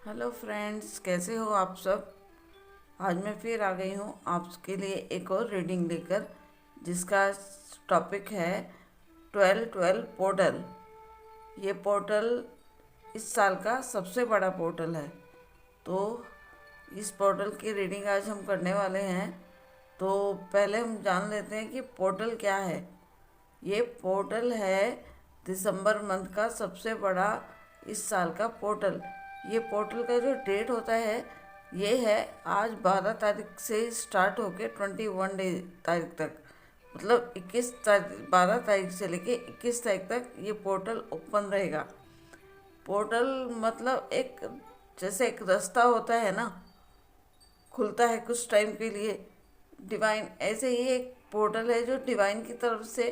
Hello friends, कैसे हो आप सब। आज मैं फिर आ गई हूँ आपके लिए एक और रीडिंग लेकर, जिसका टॉपिक है 12-12 पोर्टल। ये पोर्टल इस साल का सबसे बड़ा पोर्टल है। तो इस पोर्टल की रीडिंग आज हम करने वाले हैं। तो पहले हम जान लेते हैं कि पोर्टल क्या है। ये पोर्टल है दिसंबर मंथ का सबसे बड़ा इस साल का पोर्टल। ये पोर्टल का जो डेट होता है ये है आज 12 तारीख से स्टार्ट होके 21 तारीख तक, मतलब 12 तारीख से लेके 21 तारीख तक ये पोर्टल ओपन रहेगा। पोर्टल मतलब एक जैसे एक रास्ता होता है ना, खुलता है कुछ टाइम के लिए डिवाइन, ऐसे ही एक पोर्टल है जो डिवाइन की तरफ से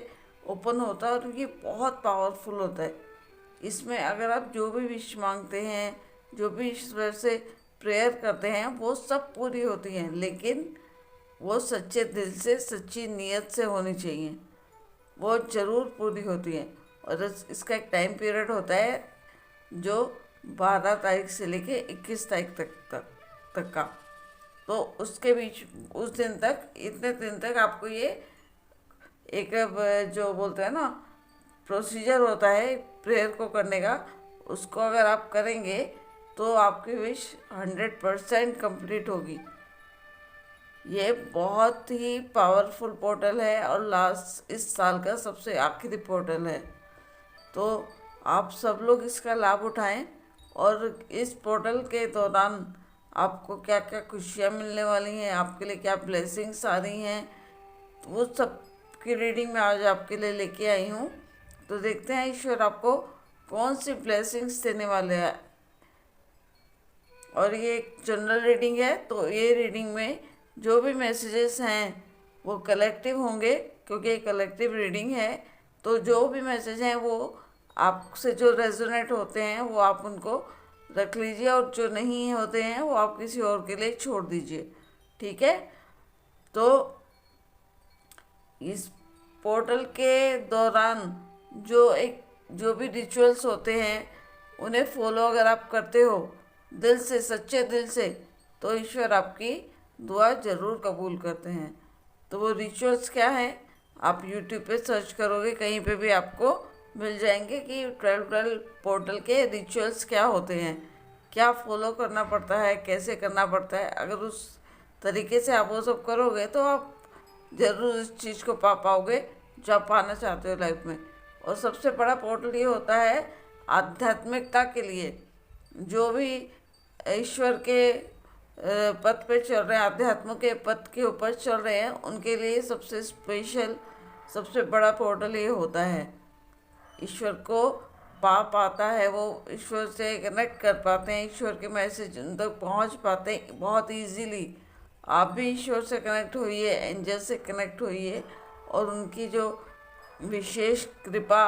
ओपन होता है और ये बहुत पावरफुल होता है। इसमें अगर आप जो भी विश मांगते हैं, जो भी ईश्वर से प्रेयर करते हैं, वो सब पूरी होती हैं, लेकिन वो सच्चे दिल से, सच्ची नीयत से होनी चाहिए। वो ज़रूर पूरी होती हैं। और इसका एक टाइम पीरियड होता है जो 12 तारीख से लेके 21 तारीख तक का। तो उसके बीच उस दिन तक, इतने दिन तक आपको ये एक जो बोलते हैं ना प्रोसीजर होता है प्रेयर को करने का, उसको अगर आप करेंगे तो आपकी विश 100% कंप्लीट होगी। ये बहुत ही पावरफुल पोर्टल है और लास्ट इस साल का सबसे आखिरी पोर्टल है। तो आप सब लोग इसका लाभ उठाएं। और इस पोर्टल के दौरान आपको क्या क्या खुशियाँ मिलने वाली हैं, आपके लिए क्या ब्लेसिंग्स आ रही हैं, वो सब की रीडिंग मैं आज आपके लिए लेके आई हूँ। तो देखते हैं ईश्वर आपको कौन सी ब्लेसिंग्स देने वाले हैं। और ये एक जनरल रीडिंग है, तो ये रीडिंग में जो भी मैसेजेस हैं वो कलेक्टिव होंगे, क्योंकि ये कलेक्टिव रीडिंग है। तो जो भी मैसेज हैं वो आपसे जो रेजोनेट होते हैं वो आप उनको रख लीजिए, और जो नहीं होते हैं वो आप किसी और के लिए छोड़ दीजिए, ठीक है। तो इस पोर्टल के दौरान जो भी रिचुअल्स होते हैं उन्हें फॉलो अगर आप करते हो दिल से, सच्चे दिल से, तो ईश्वर आपकी दुआ ज़रूर कबूल करते हैं। तो वो रिचुअल्स क्या है, आप यूट्यूब पे सर्च करोगे, कहीं पे भी आपको मिल जाएंगे कि 12-12 पोर्टल के रिचुअल्स क्या होते हैं, क्या फॉलो करना पड़ता है, कैसे करना पड़ता है। अगर उस तरीके से आप वो सब करोगे तो आप ज़रूर इस चीज़ को पा पाओगे जो आप पाना चाहते हो लाइफ में। और सबसे बड़ा पोर्टल ये होता है आध्यात्मिकता के लिए। जो भी ईश्वर के पथ पे चल रहे हैं, अध्यात्म के पथ के ऊपर चल रहे हैं, उनके लिए सबसे स्पेशल, सबसे बड़ा पोर्टल ये होता है। ईश्वर को पा पाता है, वो ईश्वर से कनेक्ट कर पाते हैं, ईश्वर के मैसेज उन तक पहुँच पाते हैं बहुत इजीली। आप भी ईश्वर से कनेक्ट होइए, एंजल से कनेक्ट होइए, और उनकी जो विशेष कृपा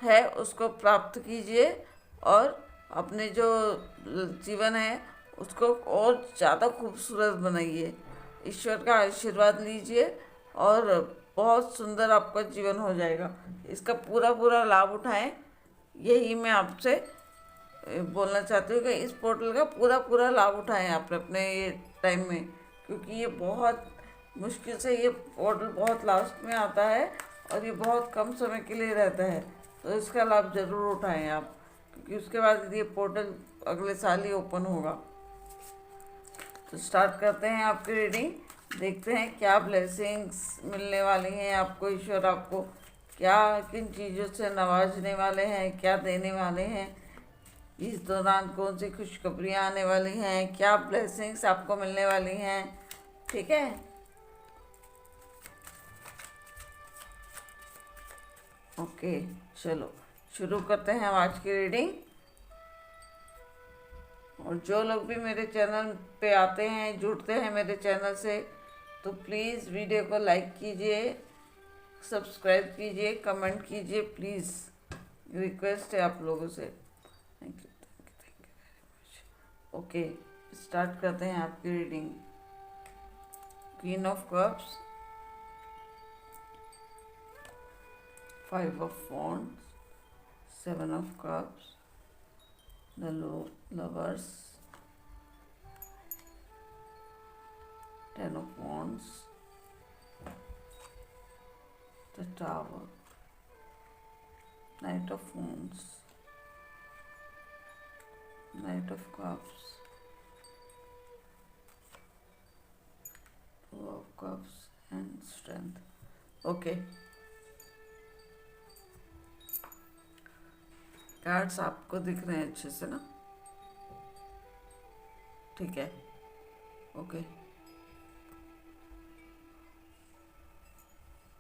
है उसको प्राप्त कीजिए, और अपने जो जीवन है उसको और ज़्यादा खूबसूरत बनाइए। ईश्वर का आशीर्वाद लीजिए और बहुत सुंदर आपका जीवन हो जाएगा। इसका पूरा पूरा लाभ उठाएं, यही मैं आपसे बोलना चाहती हूँ कि इस पोर्टल का पूरा पूरा लाभ उठाएं आप अपने ये टाइम में, क्योंकि ये बहुत मुश्किल से ये पोर्टल बहुत लास्ट में आता है और ये बहुत कम समय के लिए रहता है। तो इसका लाभ ज़रूर उठाएं आप, क्योंकि उसके बाद ये पोर्टल अगले साल ही ओपन होगा। तो स्टार्ट करते हैं आपकी रीडिंग, देखते हैं क्या ब्लेसिंग्स मिलने वाली हैं आपको। ईश्वर आपको क्या, किन चीज़ों से नवाजने वाले हैं, क्या देने वाले हैं, इस दौरान कौन सी खुशखबरियाँ आने वाली हैं, क्या ब्लेसिंग्स आपको मिलने वाली हैं, ठीक है। ओके, चलो शुरू करते हैं हम आज की रीडिंग। और जो लोग भी मेरे चैनल पे आते हैं, जुड़ते हैं मेरे चैनल से, तो प्लीज़ वीडियो को लाइक कीजिए, सब्सक्राइब कीजिए, कमेंट कीजिए, प्लीज़ रिक्वेस्ट है आप लोगों से। Thank you, thank you, thank you very much. Okay, start करते हैं आपकी reading. Queen of cups, 5 of wands, 7 of cups, the lovers, Ten of Wands, the Tower, Knight of Wands, Knight of Cups, Two of Cups and Strength. Okay, cards आपको दिख रहे हैं अच्छे से ना? ठीक है, ओके।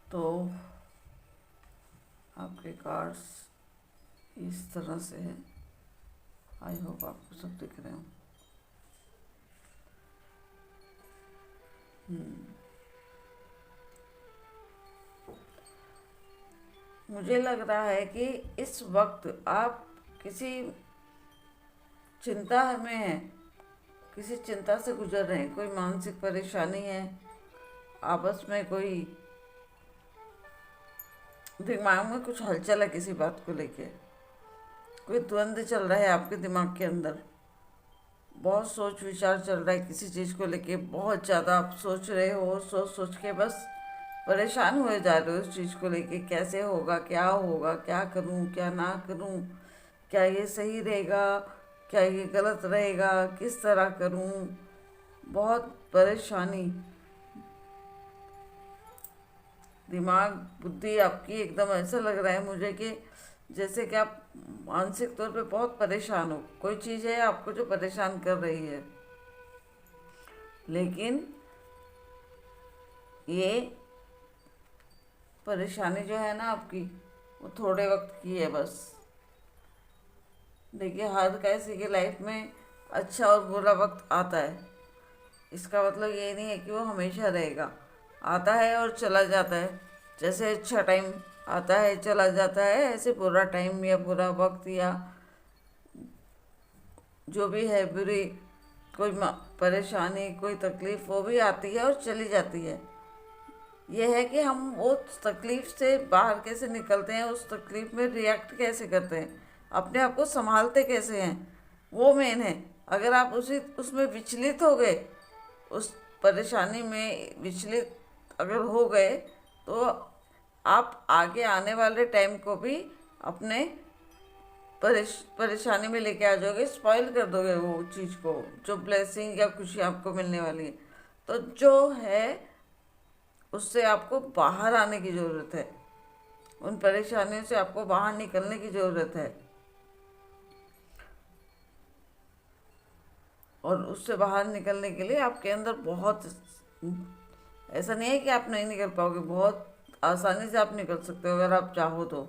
तो आपके कार्ड्स इस तरह से हैं। आई होप आपको सब दिख रहे हो। मुझे लग रहा है कि इस वक्त आप किसी चिंता में हैं, किसी चिंता से गुजर रहे हैं, कोई मानसिक परेशानी है, आपस में कोई दिमाग में कुछ हलचल है किसी बात को लेके, कोई द्वंद्व चल रहा है आपके दिमाग के अंदर, बहुत सोच विचार चल रहा है किसी चीज़ को लेके, बहुत ज़्यादा आप सोच रहे हो, सोच सोच के बस परेशान हुए जा रहे हो उस चीज़ को लेके, कैसे होगा, क्या करूं, क्या ना करूं, क्या ये सही रहेगा, क्या ये गलत रहेगा, किस तरह करूं, बहुत परेशानी, दिमाग बुद्धि आपकी एकदम ऐसा लग रहा है मुझे कि जैसे कि आप मानसिक तौर पे बहुत परेशान हो। कोई चीज़ है आपको जो परेशान कर रही है, लेकिन ये परेशानी जो है ना आपकी, वो थोड़े वक्त की है बस। देखिए, हर किसी की लाइफ में अच्छा और बुरा वक्त आता है। इसका मतलब ये नहीं है कि वो हमेशा रहेगा, आता है और चला जाता है। जैसे अच्छा टाइम आता है चला जाता है, ऐसे बुरा टाइम या बुरा वक्त या जो भी है बुरी कोई परेशानी, कोई तकलीफ, वो भी आती है और चली जाती है। यह है कि हम उस तकलीफ से बाहर कैसे निकलते हैं, उस तकलीफ में रिएक्ट कैसे करते हैं, अपने आप को संभालते कैसे हैं, वो मेन है। अगर आप उसमें विचलित हो गए, उस परेशानी में विचलित अगर हो गए, तो आप आगे आने वाले टाइम को भी अपने परेशानी में लेके आ जाओगे, स्पॉइल कर दोगे वो चीज़ को, जो ब्लेसिंग या खुशी आपको मिलने वाली है। तो जो है उससे आपको बाहर आने की ज़रूरत है, उन परेशानियों से आपको बाहर निकलने की ज़रूरत है। और उससे बाहर निकलने के लिए आपके अंदर बहुत, ऐसा नहीं है कि आप नहीं निकल पाओगे, बहुत आसानी से आप निकल सकते हो अगर आप चाहो तो,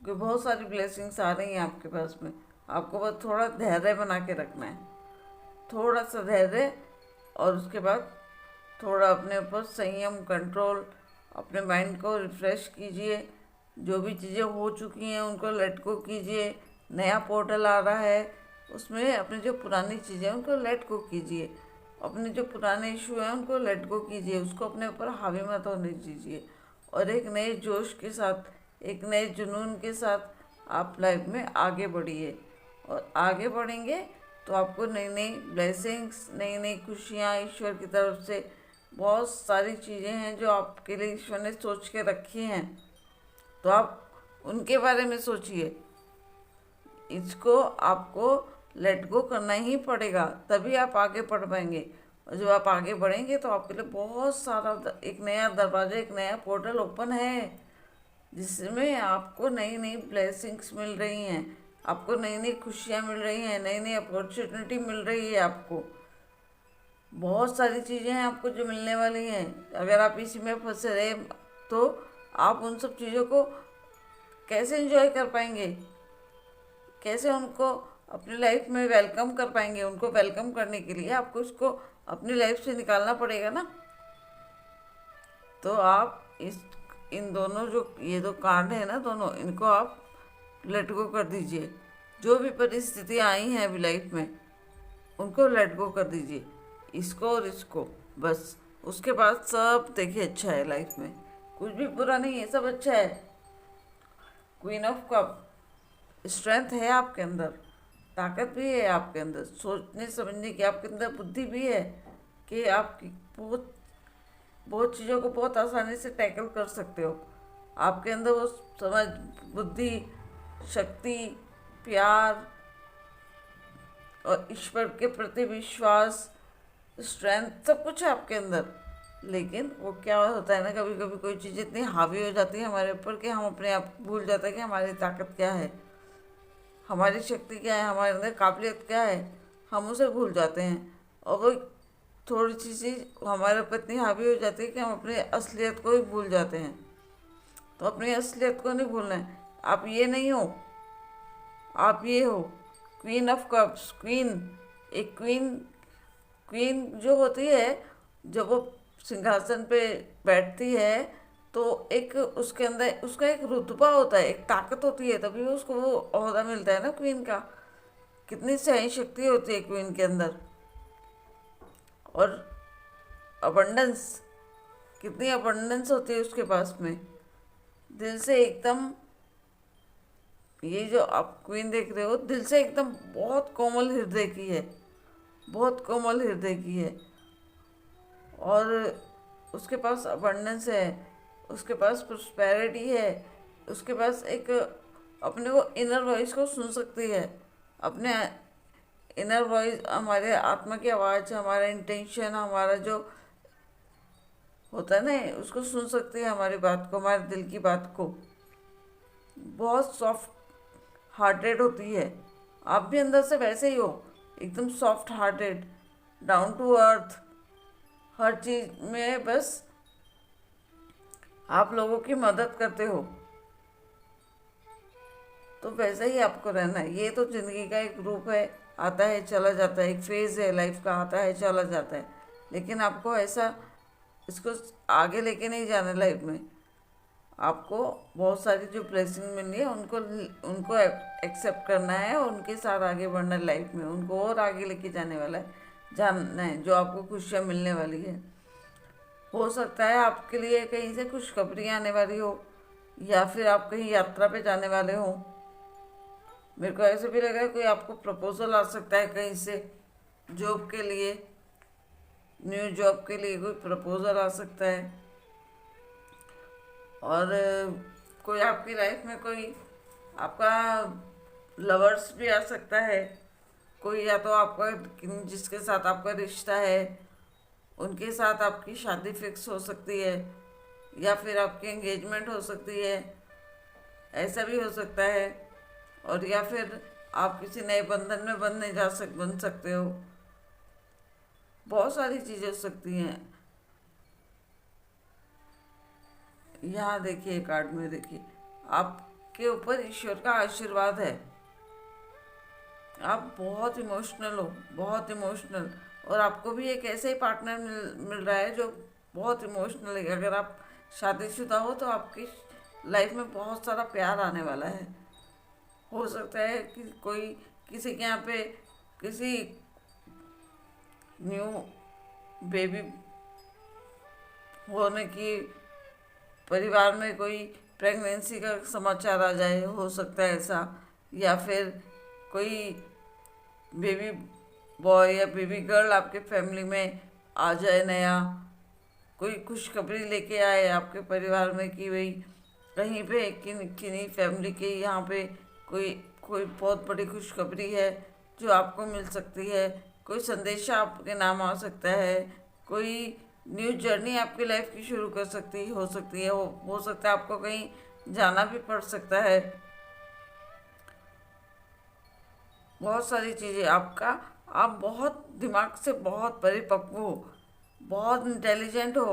क्योंकि बहुत सारी ब्लेसिंग्स आ रही हैं आपके पास में। आपको बस थोड़ा धैर्य बना के रखना है, थोड़ा सा धैर्य, और उसके बाद थोड़ा अपने ऊपर संयम, कंट्रोल, अपने माइंड को रिफ्रेश कीजिए। जो भी चीज़ें हो चुकी हैं उनको लेट गो कीजिए। नया पोर्टल आ रहा है, उसमें अपनी जो पुरानी चीज़ें हैं उनको लेट गो कीजिए। अपने जो पुराने इशू हैं उनको लेट गो कीजिए, उसको अपने ऊपर हावी मत होने दीजिए, और एक नए जोश के साथ, एक नए जुनून के साथ आप लाइफ में आगे बढ़िए। और आगे बढ़ेंगे तो आपको नई नई ब्लेसिंग्स, नई नई खुशियाँ ईश्वर की तरफ से, बहुत सारी चीज़ें हैं जो आपके लिए ईश्वर ने सोच के रखी हैं, तो आप उनके बारे में सोचिए। इसको आपको लेट गो करना ही पड़ेगा, तभी आप आगे बढ़ पाएंगे। और जब आप आगे बढ़ेंगे तो आपके लिए बहुत सारा एक नया दरवाज़ा, एक नया पोर्टल ओपन है, जिसमें आपको नई नई ब्लेसिंग्स मिल रही हैं, आपको नई नई खुशियाँ मिल रही हैं, नई नई अपॉर्चुनिटी मिल रही है। आपको बहुत सारी चीज़ें हैं आपको जो मिलने वाली हैं। अगर आप इसी में फंसे रहे तो आप उन सब चीज़ों को कैसे एंजॉय कर पाएंगे, कैसे उनको अपनी लाइफ में वेलकम कर पाएंगे। उनको वेलकम करने के लिए आपको उसको अपनी लाइफ से निकालना पड़ेगा ना। तो आप इन दोनों जो ये दो कार्ड है ना, दोनों इनको आप लेट गो कर दीजिए। जो भी परिस्थितियाँ आई हैं अभी लाइफ में, उनको लेट गो कर दीजिए, इसको और इसको, बस। उसके बाद सब देखिए अच्छा है लाइफ में, कुछ भी बुरा नहीं है, सब अच्छा है। क्वीन ऑफ कप, स्ट्रेंथ है आपके अंदर, ताकत भी है आपके अंदर, सोचने समझने की आपके अंदर बुद्धि भी है, कि आप बहुत बहुत चीज़ों को बहुत आसानी से टैकल कर सकते हो। आपके अंदर वो समझ, बुद्धि, शक्ति, प्यार और ईश्वर के प्रति विश्वास, स्ट्रेंथ, सब कुछ है आपके अंदर। लेकिन वो क्या होता है ना, कभी कभी कोई चीज़ इतनी हावी हो जाती है हमारे ऊपर कि हम अपने आप को भूल जाते हैं कि हमारी ताकत क्या है, हमारी शक्ति क्या है, हमारे अंदर काबिलियत क्या है, हम उसे भूल जाते हैं। और वो थोड़ी सी चीज़ हमारे ऊपर इतनी हावी हो जाती है कि हम अपनी असलियत को ही भूल जाते हैं। तो अपनी असलियत को नहीं भूलना है। आप ये नहीं हो, आप ये हो। क्वीन ऑफ कप्स, क्वीन, एक क्वीन, क्वीन जो होती है, जब वो सिंहासन पे बैठती है तो एक उसके अंदर उसका एक रुतबा होता है, एक ताकत होती है, तभी उसको वो ओहदा मिलता है ना क्वीन का। कितनी सही शक्ति होती है क्वीन के अंदर। और अबंडेंस, कितनी अबंडेंस होती है उसके पास में। दिल से एकदम, ये जो आप क्वीन देख रहे हो, दिल से एकदम बहुत कोमल हृदय की है, बहुत कोमल हृदय की है। और उसके पास अबंडेंस है, उसके पास प्रॉस्पेरिटी है, उसके पास एक अपने वो इनर वॉइस को सुन सकती है। अपने इनर वॉइस, हमारे आत्मा की आवाज़, हमारा इंटेंशन, हमारा जो होता है ना, उसको सुन सकती है, हमारी बात को, हमारे दिल की बात को। बहुत सॉफ्ट हार्टेड होती है। आप भी अंदर से वैसे ही हो, एकदम soft hearted, down to earth, हर चीज़ में बस आप लोगों की मदद करते हो। तो वैसे ही आपको रहना है। ये तो ज़िंदगी का एक रूप है, आता है चला जाता है, एक फेज़ है लाइफ का, आता है चला जाता है। लेकिन आपको ऐसा इसको आगे लेके नहीं जाना लाइफ में। आपको बहुत सारी जो ब्लेसिंग मिली है उनको उनको एक्सेप्ट करना है और उनके साथ आगे बढ़ना है लाइफ में। उनको और आगे लेके जाने वाला है, जानना है जो आपको खुशियाँ मिलने वाली है। हो सकता है आपके लिए कहीं से खुशखबरी आने वाली हो, या फिर आप कहीं यात्रा पे जाने वाले हो। मेरे को ऐसे भी लग रहा है कोई आपको प्रपोजल आ सकता है कहीं से, जॉब के लिए, न्यू जॉब के लिए कोई प्रपोजल आ सकता है। और कोई आपकी लाइफ में कोई आपका लवर्स भी आ सकता है। कोई या तो आपका, जिसके साथ आपका रिश्ता है उनके साथ आपकी शादी फिक्स हो सकती है, या फिर आपकी एंगेजमेंट हो सकती है, ऐसा भी हो सकता है। और या फिर आप किसी नए बंधन में बन सकते हो। बहुत सारी चीज़ें हो सकती हैं। यहाँ देखिए, कार्ड में देखिए, आपके ऊपर ईश्वर का आशीर्वाद है। आप बहुत इमोशनल हो, बहुत इमोशनल। और आपको भी एक ऐसे ही पार्टनर मिल रहा है जो बहुत इमोशनल है। अगर आप शादीशुदा हो तो आपकी लाइफ में बहुत सारा प्यार आने वाला है। हो सकता है कि कोई किसी के यहाँ पे किसी न्यू बेबी होने की, परिवार में कोई प्रेगनेंसी का समाचार आ जाए, हो सकता है ऐसा। या फिर कोई बेबी बॉय या बेबी गर्ल आपके फैमिली में आ जाए नया, कोई खुशखबरी लेके आए आपके परिवार में कि भाई कहीं पे किन्हीं फैमिली के यहाँ पे कोई कोई बहुत बड़ी खुशखबरी है जो आपको मिल सकती है। कोई संदेशा आपके नाम आ सकता है। कोई न्यू जर्नी आपकी लाइफ की शुरू कर सकती हो सकती है। हो सकता है आपको कहीं जाना भी पड़ सकता है। बहुत सारी चीज़ें आप बहुत दिमाग से बहुत परिपक्व हो, बहुत इंटेलिजेंट हो।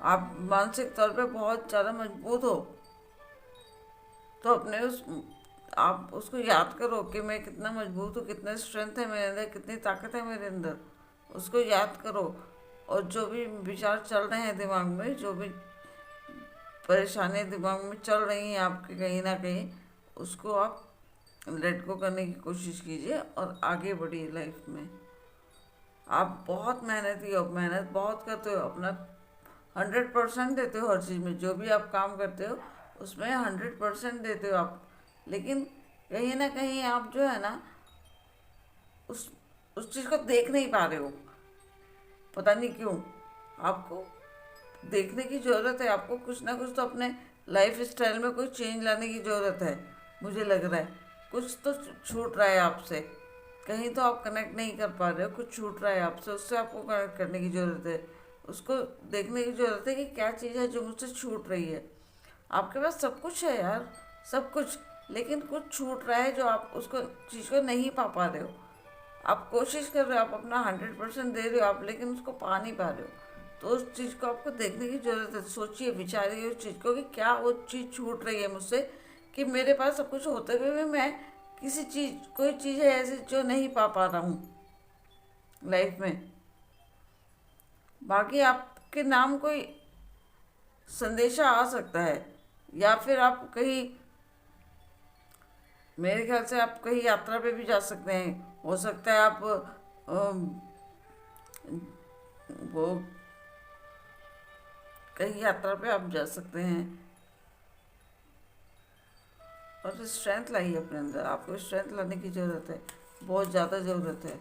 आप मानसिक तौर पे बहुत ज़्यादा मजबूत हो। तो अपने उस आप उसको याद करो कि मैं कितना मजबूत हूँ, कितना स्ट्रेंथ है मेरे अंदर, कितनी ताकत है मेरे अंदर। उसको याद करो। और जो भी विचार चल रहे हैं दिमाग में, जो भी परेशानी दिमाग में चल रही हैं आपके कहीं ना कहीं, उसको आप लेट गो करने की कोशिश कीजिए और आगे बढ़िए लाइफ में। आप बहुत मेहनती हो, मेहनत बहुत करते हो, अपना 100% देते हो हर चीज़ में। जो भी आप काम करते हो उसमें 100% देते हो आप। लेकिन कहीं ना कहीं आप जो है ना, उस चीज़ को देख नहीं पा रहे हो। पता नहीं क्यों। आपको देखने की ज़रूरत है, आपको कुछ ना कुछ तो अपने लाइफ स्टाइल में कोई चेंज लाने की ज़रूरत है। मुझे लग रहा है कुछ तो छूट रहा है आपसे, कहीं तो आप कनेक्ट नहीं कर पा रहे हो, कुछ छूट रहा है आपसे, उससे आपको कनेक्ट करने की ज़रूरत है। उसको देखने की ज़रूरत है कि क्या चीज़ है जो मुझसे छूट रही है। आपके पास सब कुछ है यार, सब कुछ, लेकिन कुछ छूट रहा है जो आप उसको चीज़ को नहीं पा रहे हो। आप कोशिश कर रहे हो, आप अपना 100% दे रहे हो आप, लेकिन उसको पा नहीं पा रहे हो। तो उस चीज़ को आपको देखने की ज़रूरत है। सोचिए, विचारिए उस चीज़ को कि क्या वो चीज़ छूट रही है मुझसे, कि मेरे पास सब कुछ होते हुए भी मैं किसी चीज़, कोई चीज़ है ऐसी जो नहीं पा रहा हूँ लाइफ में। बाकी आपके नाम कोई संदेशा आ सकता है, या फिर आप कहीं, मेरे ख्याल से आप कहीं यात्रा पे भी जा सकते हैं। हो सकता है आप वो कहीं यात्रा पे आप जा सकते हैं। और स्ट्रेंथ लाइए अपने अंदर, आपको स्ट्रेंथ लाने की ज़रूरत है, बहुत ज़्यादा ज़रूरत है।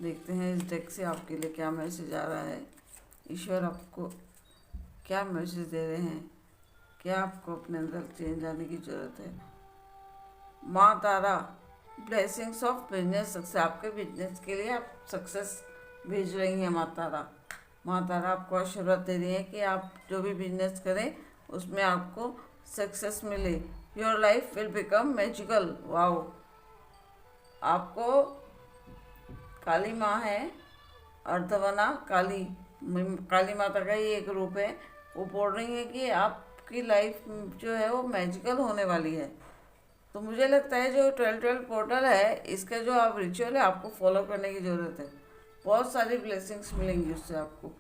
देखते हैं इस डेक से आपके लिए क्या मैसेज आ रहा है, ईश्वर आपको क्या मैसेज दे रहे हैं, क्या आपको अपने अंदर चेंज लाने की ज़रूरत है। माँ तारा, ब्लेसिंग्स ऑफ बिजनेस सक्सेस, आपके बिजनेस के लिए आप सक्सेस भेज रही हैं माँ तारा। माँ तारा आपको आशीर्वाद दे रही है कि आप जो भी बिजनेस करें उसमें आपको सक्सेस मिले। Your life will become magical. Wow, आपको काली माँ है, अर्धवना काली, काली माता का ही एक रूप है। वो बोल रही है कि आपकी लाइफ जो है वो मैजिकल होने वाली है। तो मुझे लगता है जो 12-12 पोर्टल है, इसका जो आप रिचुअल है आपको फॉलो करने की ज़रूरत है। बहुत सारी ब्लेसिंग्स मिलेंगी उससे आपको।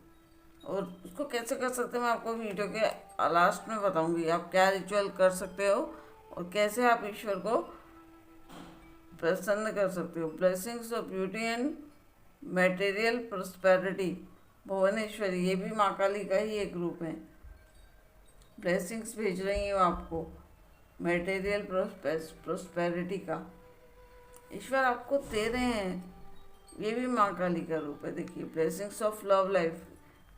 और उसको कैसे कर सकते हैं मैं आपको वीडियो के लास्ट में बताऊंगी, आप क्या रिचुअल कर सकते हो और कैसे आप ईश्वर को प्रसन्न कर सकते हो। Blessings of beauty and material prosperity, Bhuvaneshwari, ये भी माँ काली का ही एक रूप है। ब्लेसिंग्स भेज रही हूँ आपको, मटेरियल प्रोस्पेरिटी का ईश्वर आपको दे रहे हैं, ये भी माँ काली का रूप है। देखिए, ब्लेसिंग्स ऑफ लव लाइफ,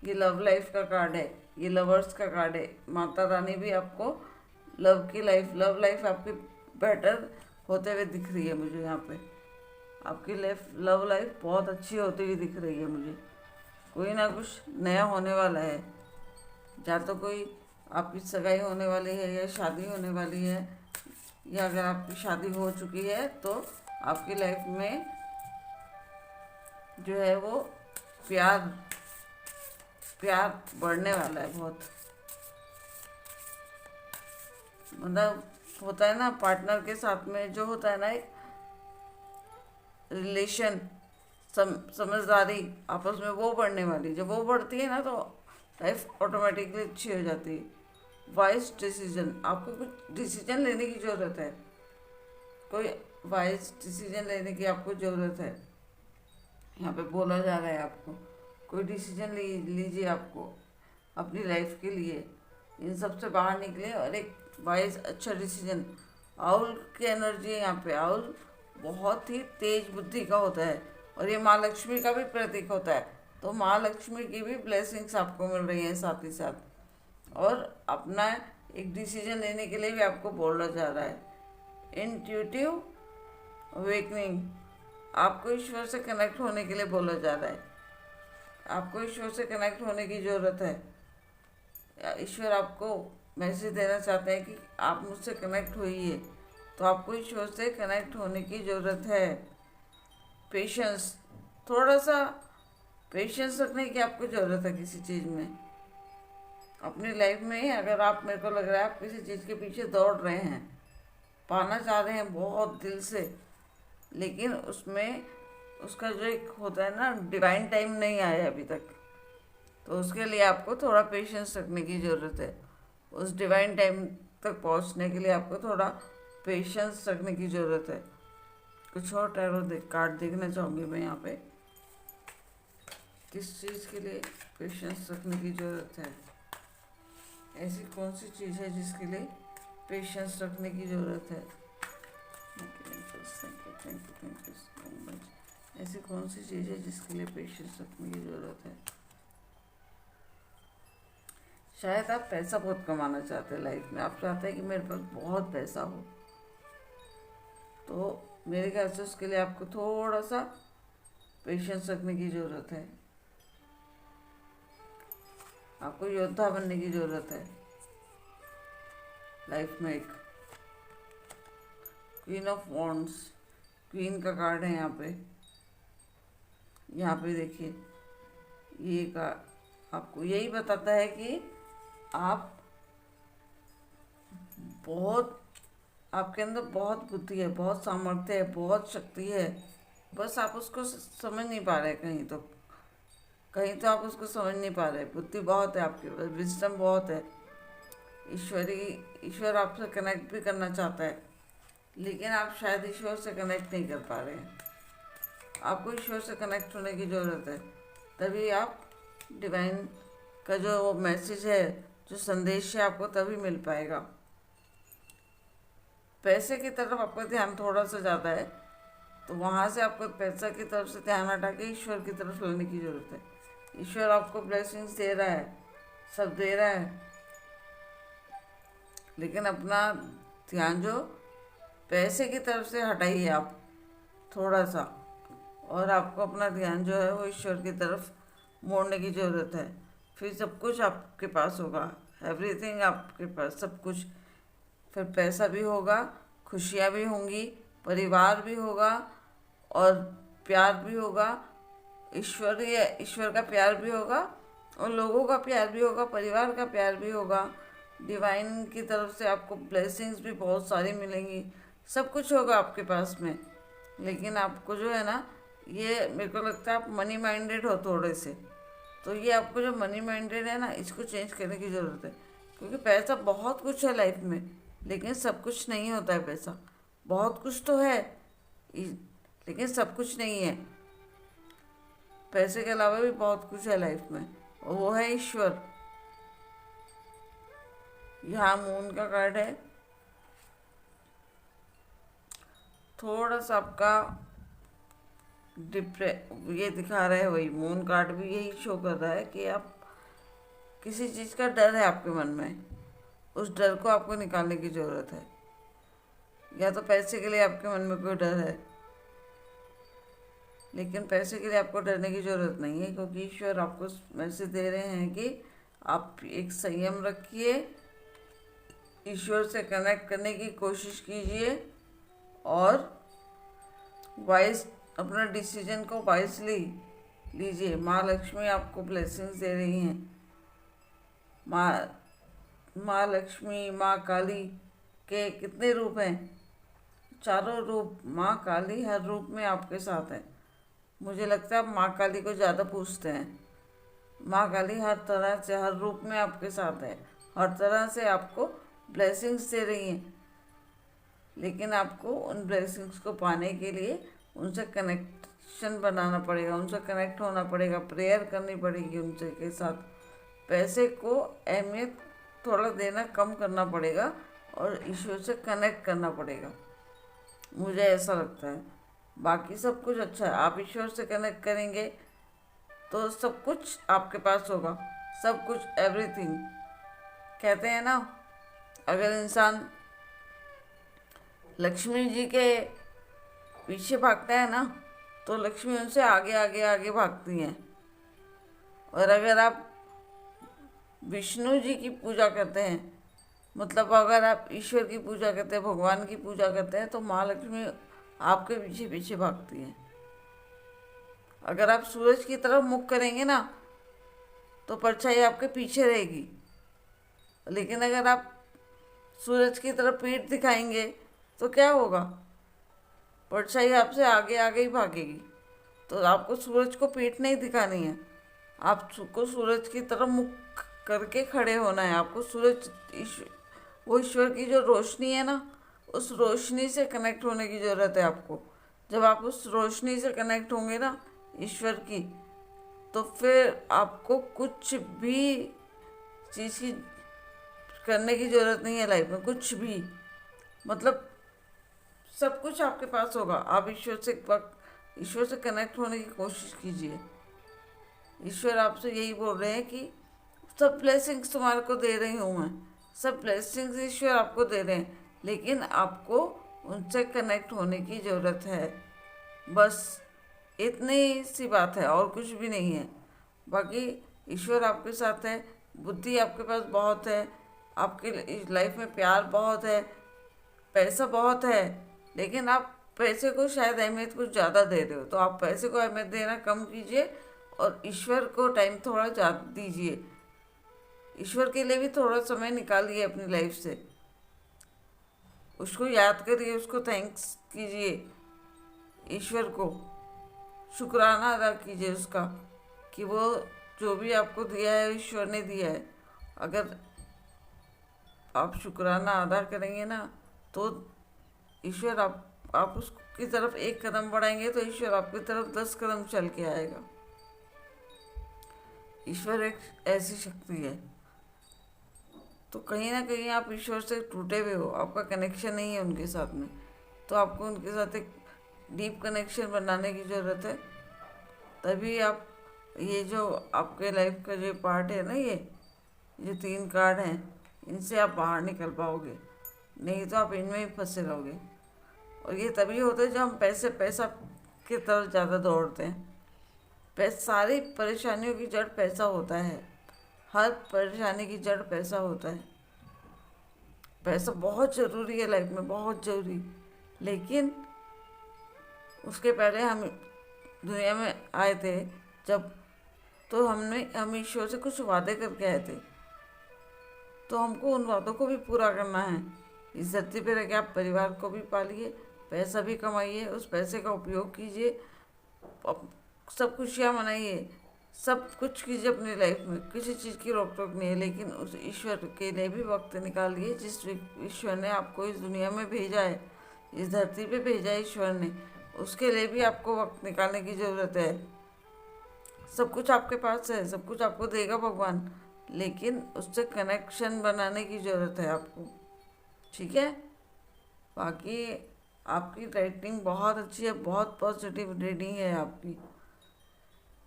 ये लव लाइफ का कार्ड है, ये लवर्स का कार्ड है। माता रानी भी आपको लव की लाइफ, लव लाइफ आपकी बेटर होते हुए दिख रही है मुझे यहाँ पे। आपकी लव लाइफ बहुत अच्छी होती हुई दिख रही है मुझे। कोई ना कुछ नया होने वाला है, या तो कोई आपकी सगाई होने वाली है, या शादी होने वाली है, या अगर आपकी शादी हो चुकी है तो आपकी लाइफ में जो है वो प्यार प्यार बढ़ने वाला है बहुत। मतलब होता है ना पार्टनर के साथ में जो होता है ना एक रिलेशन, समझदारी आपस में वो बढ़ने वाली। जब वो बढ़ती है ना तो लाइफ ऑटोमेटिकली अच्छी हो जाती है। वाइज डिसीजन, आपको कुछ डिसीजन लेने की ज़रूरत है, कोई वाइज डिसीजन लेने की आपको ज़रूरत है। यहाँ पे बोला जा रहा है आपको कोई डिसीजन लीजिए आपको अपनी लाइफ के लिए, इन सब से बाहर निकले और एक वाइज अच्छा डिसीजन। आउल की एनर्जी है यहाँ पे, आउल बहुत ही तेज बुद्धि का होता है और ये माँ लक्ष्मी का भी प्रतीक होता है। तो माँ लक्ष्मी की भी ब्लेसिंग्स आपको मिल रही हैं साथ ही साथ। और अपना एक डिसीजन लेने के लिए भी आपको बोला जा रहा है। इंट्यूटिव अवेकनिंग, आपको ईश्वर से कनेक्ट होने के लिए बोला जा रहा है। आपको ईश्वर से कनेक्ट होने की ज़रूरत है। ईश्वर आपको मैसेज देना चाहते हैं कि आप मुझसे कनेक्ट होइए, तो आपको ईश्वर से कनेक्ट होने की ज़रूरत है। पेशेंस, थोड़ा सा पेशेंस रखने की आपको ज़रूरत है किसी चीज़ में अपनी लाइफ में। अगर आप, मेरे को लग रहा है आप किसी चीज़ के पीछे दौड़ रहे हैं, पाना चाह रहे हैं बहुत दिल से, लेकिन उसमें उसका जो एक होता है ना डिवाइन टाइम नहीं आया अभी तक। तो उसके लिए आपको थोड़ा पेशेंस रखने की ज़रूरत है। उस डिवाइन टाइम तक पहुंचने के लिए आपको थोड़ा पेशेंस रखने की ज़रूरत है। कुछ और टैरो कार्ड देखना चाहूँगी मैं यहाँ पे, किस चीज़ के लिए पेशेंस रखने की ज़रूरत है। ऐसी कौन सी चीज़ है जिसके लिए पेशेंस रखने की ज़रूरत है। Thank you so much. ऐसी कौन सी चीज़ है जिसके लिए पेशेंस रखने की ज़रूरत है? शायद आप पैसा बहुत कमाना चाहते हैं लाइफ में, आप चाहते हैं कि मेरे पास बहुत पैसा हो, तो मेरे ख्याल से उसके लिए आपको थोड़ा सा पेशेंस रखने की ज़रूरत है। आपको योद्धा बनने की ज़रूरत है लाइफ में। एक क्वीन ऑफ वॉन्ड्स, क्वीन का कार्ड है यहाँ पे देखिए। ये का आपको यही बताता है कि आप बहुत, आपके अंदर बहुत बुद्धि है, बहुत सामर्थ्य है, बहुत शक्ति है, बस आप उसको समझ नहीं पा रहे। कहीं तो आप उसको समझ नहीं पा रहे। बुद्धि बहुत है आपके पास, विजडम बहुत है। ईश्वर आपसे कनेक्ट भी करना चाहता है, लेकिन आप शायद ईश्वर से कनेक्ट नहीं कर पा रहे हैं। आपको ईश्वर से कनेक्ट होने की ज़रूरत है, तभी आप डिवाइन का जो मैसेज है, जो संदेश है, आपको तभी मिल पाएगा। पैसे की तरफ आपका ध्यान थोड़ा सा ज़्यादा है, तो वहाँ से आपको पैसा की तरफ से ध्यान हटा के ईश्वर की तरफ लेने की ज़रूरत है। ईश्वर आपको ब्लेसिंग्स दे रहा है, सब दे रहा है, लेकिन अपना ध्यान जो पैसे की तरफ से हटाइए आप थोड़ा सा, और आपको अपना ध्यान जो है वो ईश्वर की तरफ मोड़ने की ज़रूरत है। फिर सब कुछ आपके पास होगा, एवरीथिंग आपके पास, सब कुछ। फिर पैसा भी होगा, खुशियाँ भी होंगी, परिवार भी होगा, और प्यार भी होगा। ईश्वर का प्यार भी होगा, और लोगों का प्यार भी होगा, परिवार का प्यार भी होगा। डिवाइन की तरफ से आपको ब्लेसिंग्स भी बहुत सारी मिलेंगी, सब कुछ होगा आपके पास में। लेकिन आपको जो है ना, ये मेरे को लगता है आप मनी माइंडेड हो थोड़े से, तो ये आपको जो मनी माइंडेड है ना, इसको चेंज करने की ज़रूरत है। क्योंकि पैसा बहुत कुछ है लाइफ में, लेकिन सब कुछ नहीं होता है पैसा। बहुत कुछ तो है, लेकिन सब कुछ नहीं है। पैसे के अलावा भी बहुत कुछ है लाइफ में, और वो है ईश्वर। यहाँ मून का कार्ड है, थोड़ा सा आपका ये दिखा रहा है, वही मून कार्ड भी यही शो कर रहा है कि आप किसी चीज़ का डर है आपके मन में, उस डर को आपको निकालने की ज़रूरत है। या तो पैसे के लिए आपके मन में कोई डर है, लेकिन पैसे के लिए आपको डरने की ज़रूरत नहीं है, क्योंकि ईश्वर आपको मैसेज दे रहे हैं कि आप एक संयम रखिए, ईश्वर से कनेक्ट करने की कोशिश कीजिए, और वाइज अपना डिसीजन को वाइजली लीजिए। माँ लक्ष्मी आपको ब्लेसिंग्स दे रही हैं। माँ लक्ष्मी, माँ काली के कितने रूप हैं? चारों रूप। माँ काली हर रूप में आपके साथ है। मुझे लगता है आप माँ काली को ज़्यादा पूछते हैं। माँ काली हर तरह से, हर रूप में आपके साथ है, हर तरह से आपको ब्लेसिंग्स दे रही हैं। लेकिन आपको उन ब्लेसिंग्स को पाने के लिए उनसे कनेक्शन बनाना पड़ेगा, उनसे कनेक्ट होना पड़ेगा, प्रेयर करनी पड़ेगी उनसे के साथ। पैसे को अहमियत थोड़ा देना कम करना पड़ेगा, और ईश्वर से कनेक्ट करना पड़ेगा, मुझे ऐसा लगता है। बाकी सब कुछ अच्छा है। आप ईश्वर से कनेक्ट करेंगे तो सब कुछ आपके पास होगा, सब कुछ, एवरीथिंग। कहते हैं ना, अगर इंसान लक्ष्मी जी के पीछे भागता है ना, तो लक्ष्मी उनसे आगे आगे आगे भागती हैं। और अगर आप विष्णु जी की पूजा करते हैं, मतलब अगर आप ईश्वर की पूजा करते हैं, भगवान की पूजा करते हैं, तो माँ लक्ष्मी आपके पीछे पीछे भागती हैं। अगर आप सूरज की तरफ मुख करेंगे ना, तो परछाई आपके पीछे रहेगी। लेकिन अगर आप सूरज की तरफ पीठ दिखाएंगे तो क्या होगा? परछाई आपसे आगे आगे ही भागेगी। तो आपको सूरज को पीठ नहीं दिखानी है, आपको सूरज की तरफ मुख करके खड़े होना है। आपको सूरज, वो ईश्वर की जो रोशनी है ना, उस रोशनी से कनेक्ट होने की ज़रूरत है आपको। जब आप उस रोशनी से कनेक्ट होंगे ना, ईश्वर की, तो फिर आपको कुछ भी चीज़ की करने की ज़रूरत नहीं है लाइफ में, कुछ भी। मतलब सब कुछ आपके पास होगा। आप ईश्वर से कनेक्ट होने की कोशिश कीजिए। ईश्वर आपसे यही बोल रहे हैं कि सब ब्लेसिंग्स तुम्हारे को दे रही हूँ मैं, सब ब्लेसिंग्स ईश्वर आपको दे रहे हैं, लेकिन आपको उनसे कनेक्ट होने की ज़रूरत है। बस इतनी सी बात है, और कुछ भी नहीं है। बाकी ईश्वर आपके साथ है, बुद्धि आपके पास बहुत है, आपके लाइफ में प्यार बहुत है, पैसा बहुत है, लेकिन आप पैसे को शायद अहमियत कुछ ज़्यादा दे रहे हो। तो आप पैसे को अहमियत देना कम कीजिए और ईश्वर को टाइम थोड़ा ज़्यादा दीजिए। ईश्वर के लिए भी थोड़ा समय निकालिए अपनी लाइफ से, उसको याद करिए, उसको थैंक्स कीजिए, ईश्वर को शुक्राना अदा कीजिए उसका कि वो जो भी आपको दिया है ईश्वर ने दिया है। अगर आप शुक्राना अदा करेंगे ना तो ईश्वर आप उसकी तरफ एक कदम बढ़ाएंगे तो ईश्वर आपकी तरफ 10 कदम चल के आएगा। ईश्वर एक ऐसी शक्ति है। तो कहीं ना कहीं आप ईश्वर से टूटे हुए हो, आपका कनेक्शन नहीं है उनके साथ में, तो आपको उनके साथ एक डीप कनेक्शन बनाने की ज़रूरत है। तभी आप ये जो आपके लाइफ का जो पार्ट है ना, ये जो 3 कार्ड हैं, इनसे आप बाहर निकल पाओगे, नहीं तो आप इनमें ही फंसे रहोगे। और ये तभी होता है जब हम पैसा की तरफ ज़्यादा दौड़ते हैं। सारी परेशानियों की जड़ पैसा होता है, हर परेशानी की जड़ पैसा होता है। पैसा बहुत ज़रूरी है लाइफ में, बहुत ज़रूरी, लेकिन उसके पहले हम दुनिया में आए थे जब, तो हम ईश्वर से कुछ वादे करके आए थे, तो हमको उन वादों को भी पूरा करना है। इस धरती पे रह के आप परिवार को भी पालिए, पैसा भी कमाइए, उस पैसे का उपयोग कीजिए, सब खुशियाँ मनाइए, सब कुछ कीजिए अपनी लाइफ में, किसी चीज़ की रोक टोक नहीं है। लेकिन उस ईश्वर के लिए भी वक्त निकालिए, जिस ईश्वर ने आपको इस दुनिया में भेजा है, इस धरती पे भेजा है ईश्वर ने, उसके लिए भी आपको वक्त निकालने की ज़रूरत है। सब कुछ आपके पास है, सब कुछ आपको देगा भगवान, लेकिन उससे कनेक्शन बनाने की ज़रूरत है आपको, ठीक है। बाकी आपकी राइटिंग बहुत अच्छी है, बहुत पॉजिटिव रीडिंग है आपकी।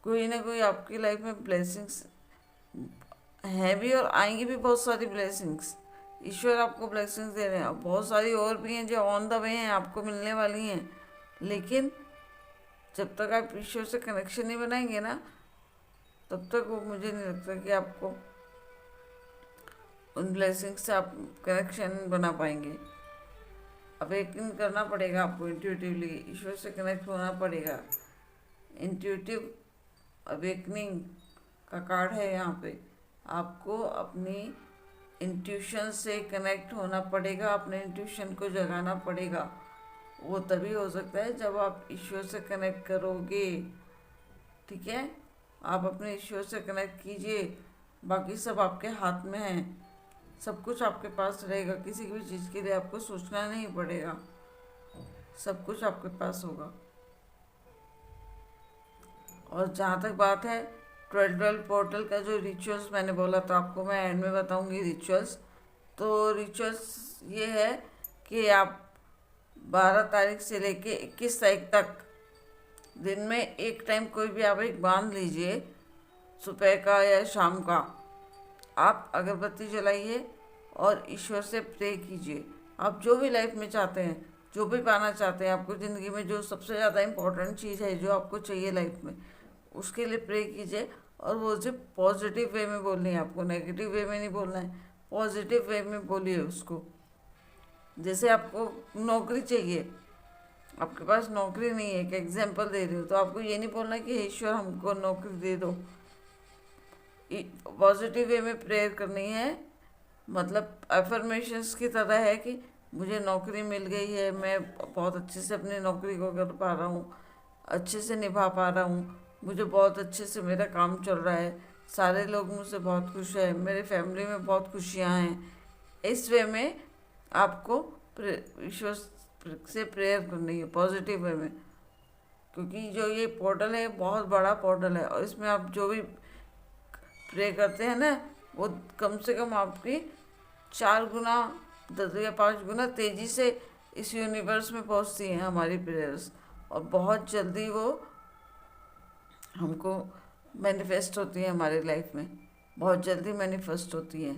कोई ना कोई आपकी लाइफ में ब्लेसिंग्स हैं भी और आएंगी भी, बहुत सारी ब्लेसिंग्स ईश्वर आपको ब्लेसिंग्स दे रहे हैं, और बहुत सारी और भी हैं जो ऑन द वे हैं, आपको मिलने वाली हैं। लेकिन जब तक आप ईश्वर से कनेक्शन नहीं बनाएंगे ना, तब तक वो मुझे नहीं लगता कि आपको उन ब्लेसिंग्स से आप कनेक्शन बना पाएंगे। अवेकन करना पड़ेगा आपको इंट्यूटिवली, ईश्वर से कनेक्ट होना पड़ेगा। इंट्यूटिव अवेकनिंग का कार्ड है यहाँ पे, आपको अपनी इंट्यूशन से कनेक्ट होना पड़ेगा, अपने इंट्यूशन को जगाना पड़ेगा। वो तभी हो सकता है जब आप ईश्वर से कनेक्ट करोगे, ठीक है। आप अपने ईश्वर से कनेक्ट कीजिए, बाकी सब आपके हाथ में है, सब कुछ आपके पास रहेगा, किसी भी चीज़ के लिए आपको सोचना नहीं पड़ेगा, सब कुछ आपके पास होगा। और जहाँ तक बात है 12 पोर्टल का, जो रिचुअल्स मैंने बोला था आपको, मैं एंड में बताऊंगी रिचुअल्स। तो रिचुअल्स ये है कि आप 12 तारीख से लेके 21 तारीख तक दिन में एक टाइम कोई भी आप एक बांध लीजिए, सुबह का या शाम का। आप अगरबत्ती जलाइए और ईश्वर से प्रे कीजिए। आप जो भी लाइफ में चाहते हैं, जो भी पाना चाहते हैं, आपको ज़िंदगी में जो सबसे ज़्यादा इम्पोर्टेंट चीज़ है जो आपको चाहिए लाइफ में, उसके लिए प्रे कीजिए। और वो सिर्फ पॉजिटिव वे में बोलनी है आपको, नेगेटिव वे में नहीं बोलना है, पॉजिटिव वे में बोलिए उसको। जैसे आपको नौकरी चाहिए, आपके पास नौकरी नहीं है, एक एग्जाम्पल दे रही हूँ, तो आपको ये नहीं बोलना कि ईश्वर हमको नौकरी दे दो। पॉजिटिव वे में प्रेयर करनी है, मतलब अफर्मेशंस की तरह है कि मुझे नौकरी मिल गई है, मैं बहुत अच्छे से अपनी नौकरी को कर पा रहा हूँ, अच्छे से निभा पा रहा हूँ, मुझे बहुत अच्छे से मेरा काम चल रहा है, सारे लोग मुझसे बहुत खुश हैं, मेरे फैमिली में बहुत खुशियाँ हैं। इस वे में आपको ईश्वर से प्रेयर करनी है, पॉजिटिव वे में, क्योंकि जो ये पोर्टल है बहुत बड़ा पोर्टल है, और इसमें आप जो भी प्रे करते हैं ना, वो कम से कम आपकी 4 गुना 10 या 5 गुना तेज़ी से इस यूनिवर्स में पहुंचती हैं हमारी प्रेयर्स, और बहुत जल्दी वो हमको मैनिफेस्ट होती हैं हमारी लाइफ में, बहुत जल्दी मैनिफेस्ट होती हैं।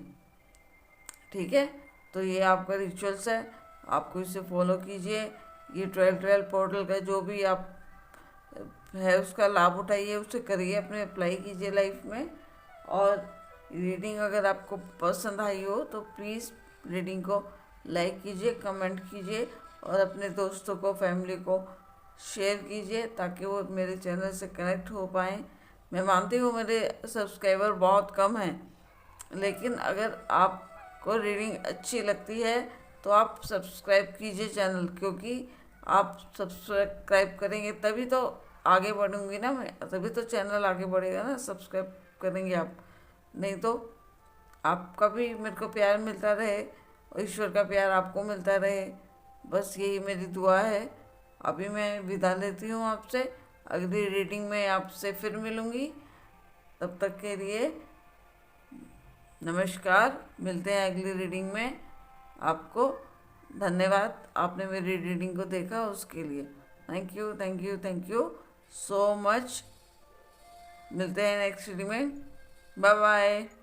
ठीक है, तो ये आपका रिचुअल्स है, आपको इसे फॉलो कीजिए। ये 12-12 पोर्टल का जो भी आप है उसका लाभ उठाइए, उसे करिए, अपने अप्लाई कीजिए लाइफ में। और रीडिंग अगर आपको पसंद आई हो तो प्लीज़ रीडिंग को लाइक कीजिए, कमेंट कीजिए और अपने दोस्तों को, फैमिली को शेयर कीजिए ताकि वो मेरे चैनल से कनेक्ट हो पाएँ। मैं मानती हूँ मेरे सब्सक्राइबर बहुत कम हैं, लेकिन अगर आपको रीडिंग अच्छी लगती है तो आप सब्सक्राइब कीजिए चैनल, क्योंकि आप सब्सक्राइब करेंगे तभी तो आगे बढ़ूंगी ना मैं, तभी तो चैनल आगे बढ़ेगा ना। सब्सक्राइब करेंगे आप, नहीं तो आपका भी मेरे को प्यार मिलता रहे और ईश्वर का प्यार आपको मिलता रहे, बस यही मेरी दुआ है। अभी मैं विदा लेती हूँ आपसे, अगली रीडिंग में आपसे फिर मिलूँगी। तब तक के लिए नमस्कार, मिलते हैं अगली रीडिंग में। आपको धन्यवाद, आपने मेरी रीडिंग को देखा उसके लिए। Thank you, thank you, thank you so much. मिलते हैं नेक्स्ट रीडिंग में। Bye bye.